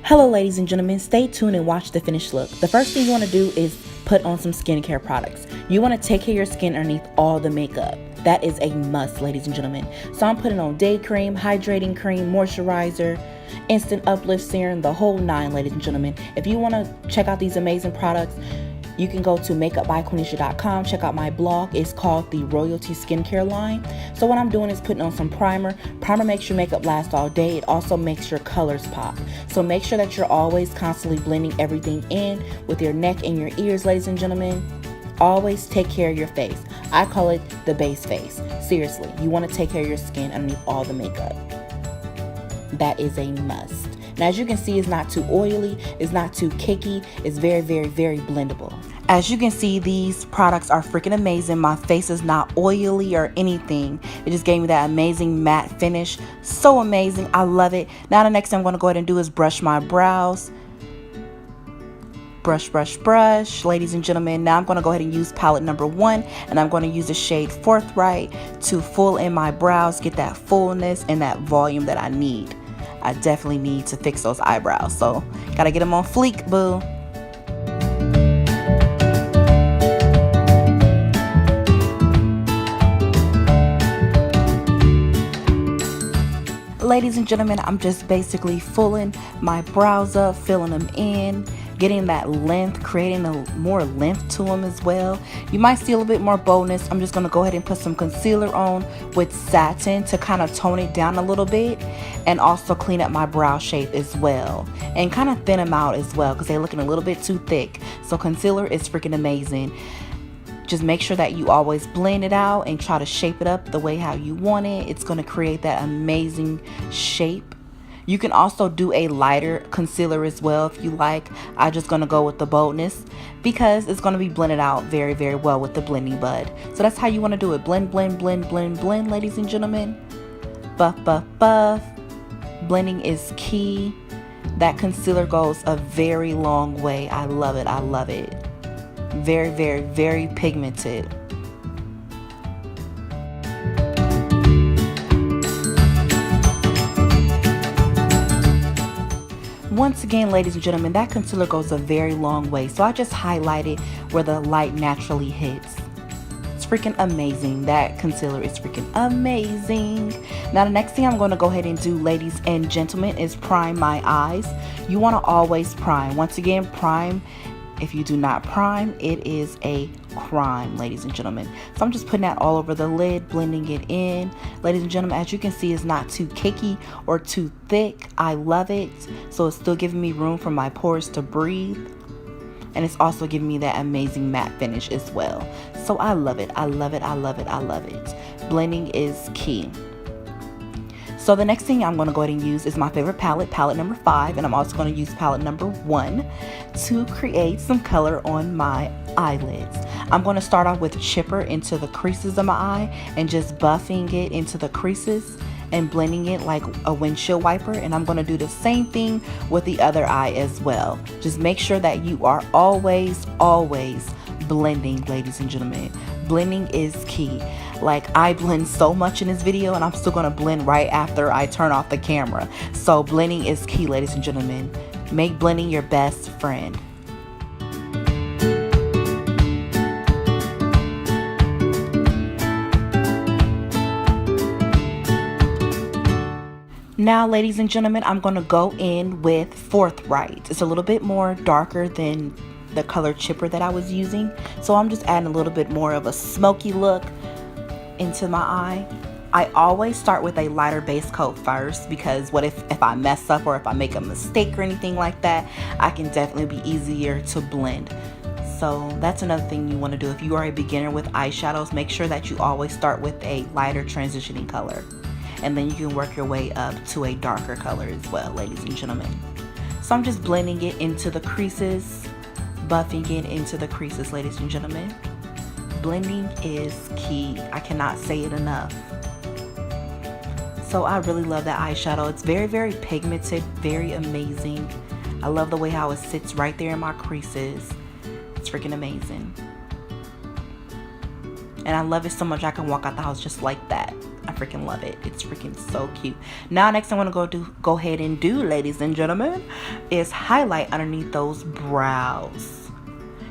Hello ladies and gentlemen, stay tuned and watch the finished look. The first thing you want to do is put on some skincare products. You want to take care of your skin underneath all the makeup. That is a must, ladies and gentlemen. So I'm putting on day cream, hydrating cream, moisturizer, instant uplift serum, the whole nine, ladies and gentlemen. If you want to check out these amazing products, you can go to makeupbyquenisha.com, check out my blog. It's called the Royalty Skincare line. So what I'm doing is putting on some primer. Primer makes your makeup last all day. It also makes your colors pop. So make sure that you're always constantly blending everything in with your neck and your ears, ladies and gentlemen. Always take care of your face. I call it the base face. Seriously, you want to take care of your skin underneath all the makeup. That is a must. Now, as you can see, it's not too oily, it's not too cakey, it's very, very, very blendable. As you can see, these products are freaking amazing. My face is not oily or anything. It just gave me that amazing matte finish. So amazing, I love it. Now the next thing I'm gonna go ahead and do is brush my brows. Brush, brush, brush, ladies and gentlemen. Now I'm gonna go ahead and use palette number 1, and I'm gonna use the shade Forthright to full in my brows, get that fullness and that volume that I need. I definitely need to fix those eyebrows, so gotta get them on fleek, boo. Ladies and gentlemen, I'm just basically fulling my brows up, filling them in, getting that length, creating more length to them as well. You might see a little bit more boldness. I'm just going to go ahead and put some concealer on with satin to kind of tone it down a little bit, and also clean up my brow shape as well, and kind of thin them out as well because they're looking a little bit too thick. So concealer is freaking amazing. Just make sure that you always blend it out and try to shape it up the way how you want it. It's going to create that amazing shape. You can also do a lighter concealer as well if you like. I'm just going to go with the boldness because it's going to be blended out very, very well with the blending bud. So that's how you want to do it. Blend, blend, blend, blend, blend, ladies and gentlemen. Buff, buff, buff. Blending is key. That concealer goes a very long way. I love it. I love it. Very, very, very pigmented. Once again, ladies and gentlemen, that concealer goes a very long way. So I just highlighted where the light naturally hits. It's freaking amazing. That concealer is freaking amazing. Now the next thing I'm going to go ahead and do, ladies and gentlemen, is prime my eyes. You want to always prime. Once again, prime. If you do not prime, it is a crime, ladies and gentlemen. So I'm just putting that all over the lid, blending it in. Ladies and gentlemen, as you can see, it's not too cakey or too thick. I love it. So it's still giving me room for my pores to breathe. And it's also giving me that amazing matte finish as well. So I love it. I love it. I love it. I love it. Blending is key. So the next thing I'm going to go ahead and use is my favorite palette, palette number 5, and I'm also going to use palette number 1 to create some color on my eyelids. I'm going to start off with chipper into the creases of my eye and just buffing it into the creases and blending it like a windshield wiper, and I'm going to do the same thing with the other eye as well. Just make sure that you are always blending, ladies and gentlemen. Blending is key. Like, I blend so much in this video, and I'm still going to blend right after I turn off the camera. So blending is key, ladies and gentlemen. Make blending your best friend. Now, ladies and gentlemen, I'm going to go in with Forthright. It's a little bit more darker than the color chipper that I was using. So I'm just adding a little bit more of a smoky look into my eye. I always start with a lighter base coat first, because what if I mess up or if I make a mistake or anything like that, I can definitely be easier to blend. So that's another thing you want to do. If you are a beginner with eyeshadows, make sure that you always start with a lighter transitioning color, and then you can work your way up to a darker color as well, ladies and gentlemen. So I'm just blending it into the creases, buffing it into the creases, ladies and gentlemen. Blending is key. I cannot say it enough. So I really love that eyeshadow. It's very, very pigmented, very amazing. I love the way how it sits right there in my creases. It's freaking amazing. And I love it so much I can walk out the house just like that. I freaking love it. It's freaking so cute. Now next I want to go ahead and do, ladies and gentlemen, is highlight underneath those brows.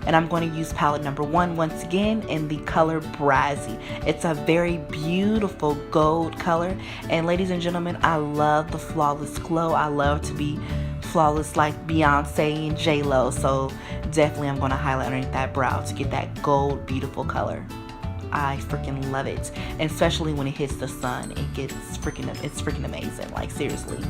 And I'm going to use palette number 1 once again in the color Brassy. It's a very beautiful gold color. And ladies and gentlemen, I love the flawless glow. I love to be flawless like Beyonce and J-Lo. So definitely I'm going to highlight underneath that brow to get that gold beautiful color. I freaking love it. And especially when it hits the sun, it's freaking amazing. Like seriously.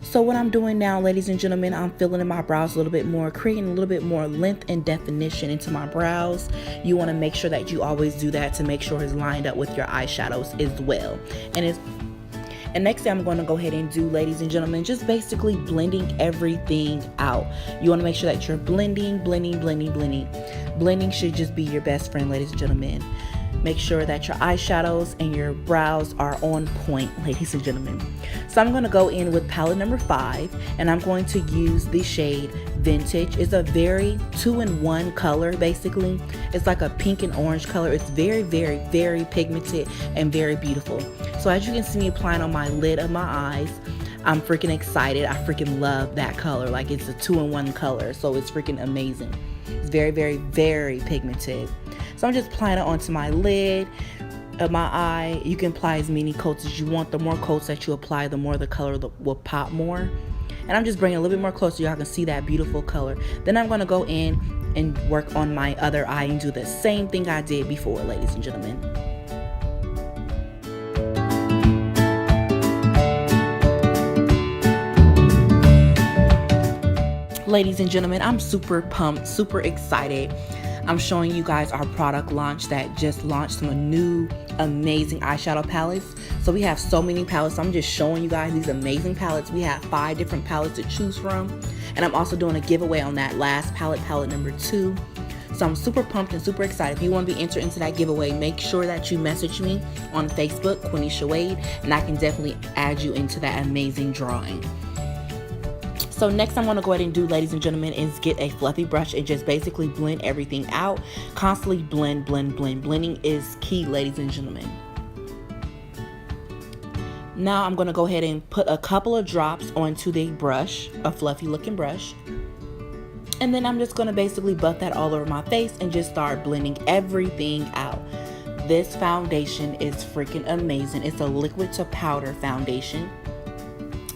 So what I'm doing now, ladies and gentlemen, I'm filling in my brows a little bit more, creating a little bit more length and definition into my brows. You want to make sure that you always do that to make sure it's lined up with your eyeshadows as well. And next thing I'm going to go ahead and do, ladies and gentlemen, just basically blending everything out. You want to make sure that you're blending. Blending should just be your best friend, ladies and gentlemen. Make sure that your eyeshadows and your brows are on point, ladies and gentlemen. So I'm going to go in with palette number 5, and I'm going to use the shade Vintage. It's a very 2-in-1 color, basically. It's like a pink and orange color. It's very pigmented and very beautiful. So as you can see me applying on my lid of my eyes, I'm freaking excited. I freaking love that color. Like it's a 2-in-1 color, so it's freaking amazing. It's very pigmented. So I'm just applying it onto my lid of my eye. You can apply as many coats as you want. The more coats that you apply, the more the color will pop more. And I'm just bringing it a little bit more close so y'all can see that beautiful color. Then I'm going to go in and work on my other eye and do the same thing I did before, ladies and gentlemen. Ladies and gentlemen, I'm super pumped, super excited. I'm showing you guys our product launch that just launched some new amazing eyeshadow palettes. So we have so many palettes. So I'm just showing you guys these amazing palettes. We have 5 different palettes to choose from. And I'm also doing a giveaway on that last palette number 2. So I'm super pumped and super excited. If you want to be entered into that giveaway, make sure that you message me on Facebook, Quenisha Wade, and I can definitely add you into that amazing drawing. So next I'm going to go ahead and do, ladies and gentlemen, is get a fluffy brush and just basically blend everything out. Constantly blend. Blending is key, ladies and gentlemen. Now I'm going to go ahead and put a couple of drops onto the brush, a fluffy looking brush. And then I'm just going to basically buff that all over my face and just start blending everything out. This foundation is freaking amazing. It's a liquid to powder foundation.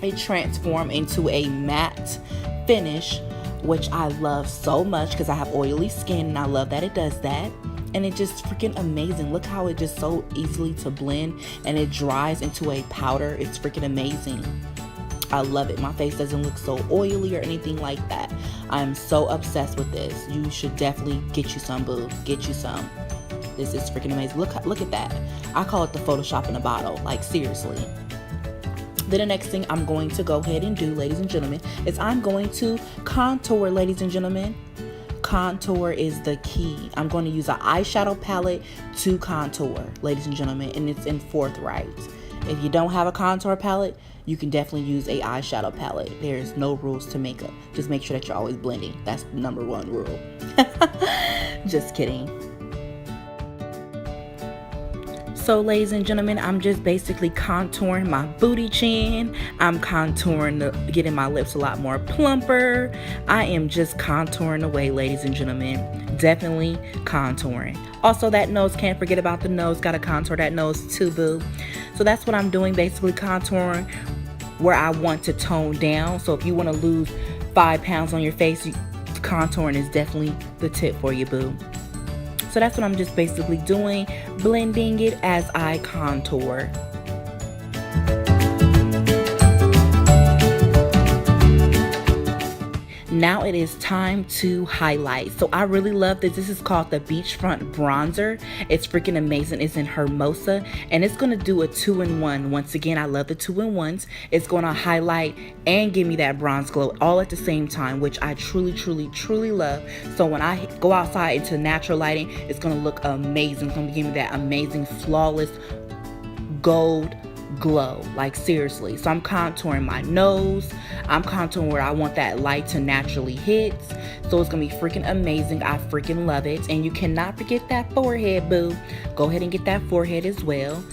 It transforms into a matte finish, which I love so much because I have oily skin and I love that it does that. And it just freaking amazing. Look how it just so easily to blend and it dries into a powder. It's freaking amazing. I love it. My face doesn't look so oily or anything like that. I'm so obsessed with this. You should definitely get you some, boo. Get you some. This is freaking amazing. Look at that. I call it the Photoshop in a bottle. Like seriously. Then the next thing I'm going to go ahead and do, ladies and gentlemen, is I'm going to contour, ladies and gentlemen. Contour is the key. I'm going to use an eyeshadow palette to contour, ladies and gentlemen, and it's in Forthright. If you don't have a contour palette, you can definitely use a eyeshadow palette. There's no rules to makeup. Just make sure that you're always blending. That's the #1 rule. Just kidding. So ladies and gentlemen, I'm just basically contouring my booty chin. I'm contouring, getting my lips a lot more plumper. I am just contouring away, ladies and gentlemen. Definitely contouring. Also that nose, can't forget about the nose. Gotta contour that nose too, boo. So that's what I'm doing, basically contouring where I want to tone down. So if you want to lose 5 pounds on your face, contouring is definitely the tip for you, boo. So that's what I'm just basically doing, blending it as I contour. Now it is time to highlight. So I really love this. This is called the Beachfront Bronzer. It's freaking amazing. It's in Hermosa, and it's going to do a 2-in-1. Once again, I love the 2-in-1s. It's going to highlight and give me that bronze glow all at the same time, which I truly love. So when I go outside into natural lighting, it's going to look amazing. It's going to give me that amazing, flawless gold glow, like seriously. So I'm contouring my nose, I'm contouring where I want that light to naturally hit. So it's gonna be freaking amazing. I freaking love it. And you cannot forget that forehead, boo. Go ahead and get that forehead as well.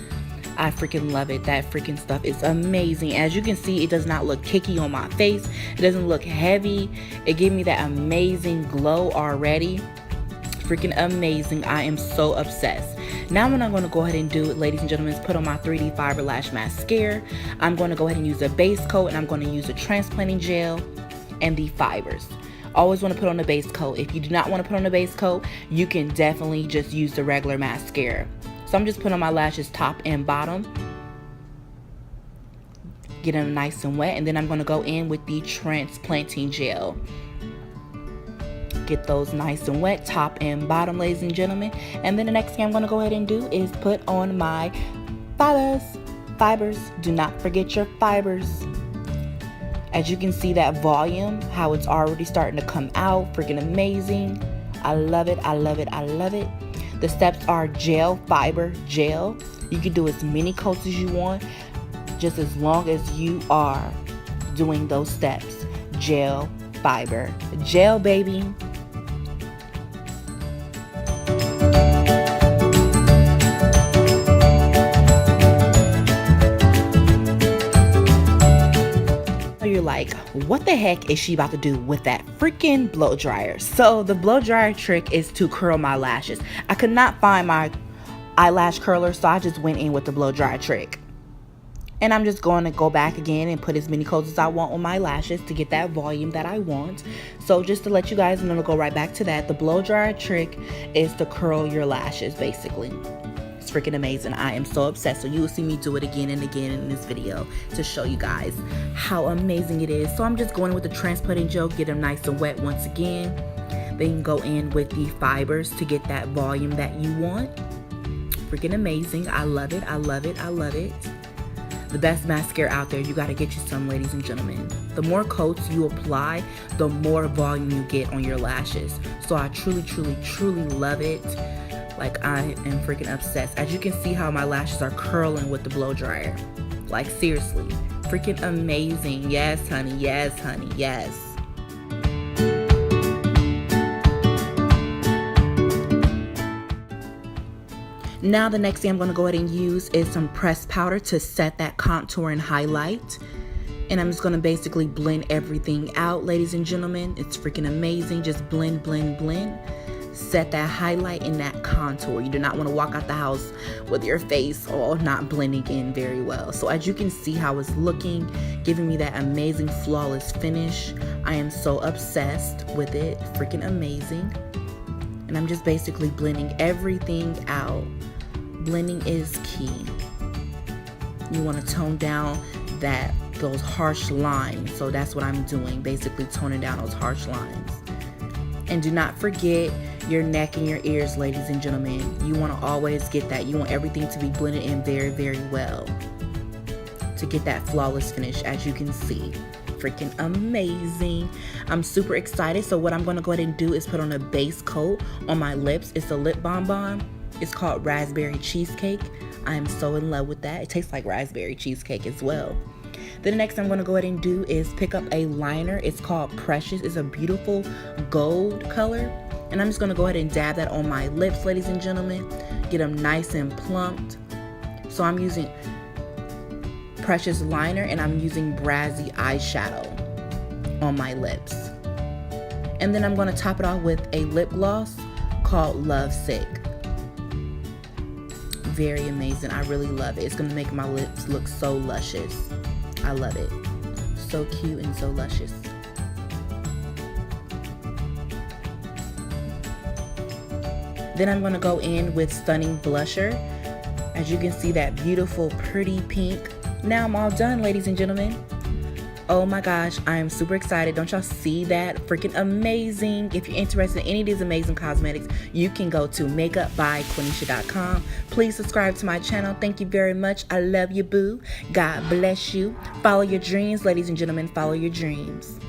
I freaking love it. That freaking stuff is amazing. As you can see, it does not look kicky on my face. It doesn't look heavy. It gave me that amazing glow already. Freaking amazing. I am so obsessed. Now what I'm going to go ahead and do, ladies and gentlemen, is put on my 3D Fiber Lash Mascara. I'm going to go ahead and use a base coat, and I'm going to use a transplanting gel and the fibers. Always want to put on the base coat. If you do not want to put on the base coat, you can definitely just use the regular mascara. So I'm just putting on my lashes top and bottom. Get them nice and wet, and then I'm going to go in with the transplanting gel. Get those nice and wet, top and bottom, ladies and gentlemen. And then the next thing I'm going to go ahead and do is put on my fibers. Do not forget your fibers. As you can see, that volume, how it's already starting to come out, freaking amazing. I love it. The steps are gel, fiber, gel. You can do as many coats as you want, just as long as you are doing those steps. Gel, fiber, gel, baby. You're like, what the heck is she about to do with that freaking blow dryer? So the blow dryer trick is to curl my lashes. I could not find my eyelash curler, so I just went in with the blow dryer trick. And I'm just going to go back again and put as many coats as I want on my lashes to get that volume that I want. So just to let you guys know, to go right back to that, the blow dryer trick is to curl your lashes, basically. It's freaking amazing. I am so obsessed. So you will see me do it again and again in this video to show you guys how amazing it is. So I'm just going with the transplanting gel, get them nice and wet once again. Then you can go in with the fibers to get that volume that you want. Freaking amazing. I love it. The best mascara out there. You got to get you some, ladies and gentlemen. The more coats you apply, the more volume you get on your lashes. So I truly love it. Like, I am freaking obsessed. As you can see how my lashes are curling with the blow dryer. Like, seriously, freaking amazing. Yes, honey, yes. Now the next thing I'm going to go ahead and use is some pressed powder to set that contour and highlight. And I'm just going to basically blend everything out, ladies and gentlemen. It's freaking amazing. Just blend. Set that highlight and that contour. You do not want to walk out the house with your face all not blending in very well. So as you can see how it's looking, giving me that amazing flawless finish. I am so obsessed with it. Freaking amazing. And I'm just basically blending everything out. Blending is key. You want to tone down those harsh lines. So that's what I'm doing, basically toning down those harsh lines. And do not forget your neck and your ears, ladies and gentlemen. You want to always get that. You want everything to be blended in very well to get that flawless finish, as you can see. Freaking amazing. I'm super excited. So what I'm going to go ahead and do is put on a base coat on my lips. It's a lip bonbon. It's called Raspberry Cheesecake. I am so in love with that. It tastes like raspberry cheesecake as well. Then the next thing I'm going to go ahead and do is pick up a liner. It's called Precious. It's a beautiful gold color. And I'm just going to go ahead and dab that on my lips, ladies and gentlemen. Get them nice and plumped. So I'm using Precious liner, and I'm using Brazzy eyeshadow on my lips. And then I'm going to top it off with a lip gloss called Love Sick. Very amazing. I really love it. It's going to make my lips look so luscious. I love it. So cute and so luscious. Then I'm going to go in with Stunning Blusher. As you can see, that beautiful, pretty pink. Now I'm all done, ladies and gentlemen. Oh my gosh, I am super excited. Don't y'all see that? Freaking amazing. If you're interested in any of these amazing cosmetics, you can go to makeupbyquenisha.com. Please subscribe to my channel. Thank you very much. I love you, boo. God bless you. Follow your dreams, ladies and gentlemen. Follow your dreams.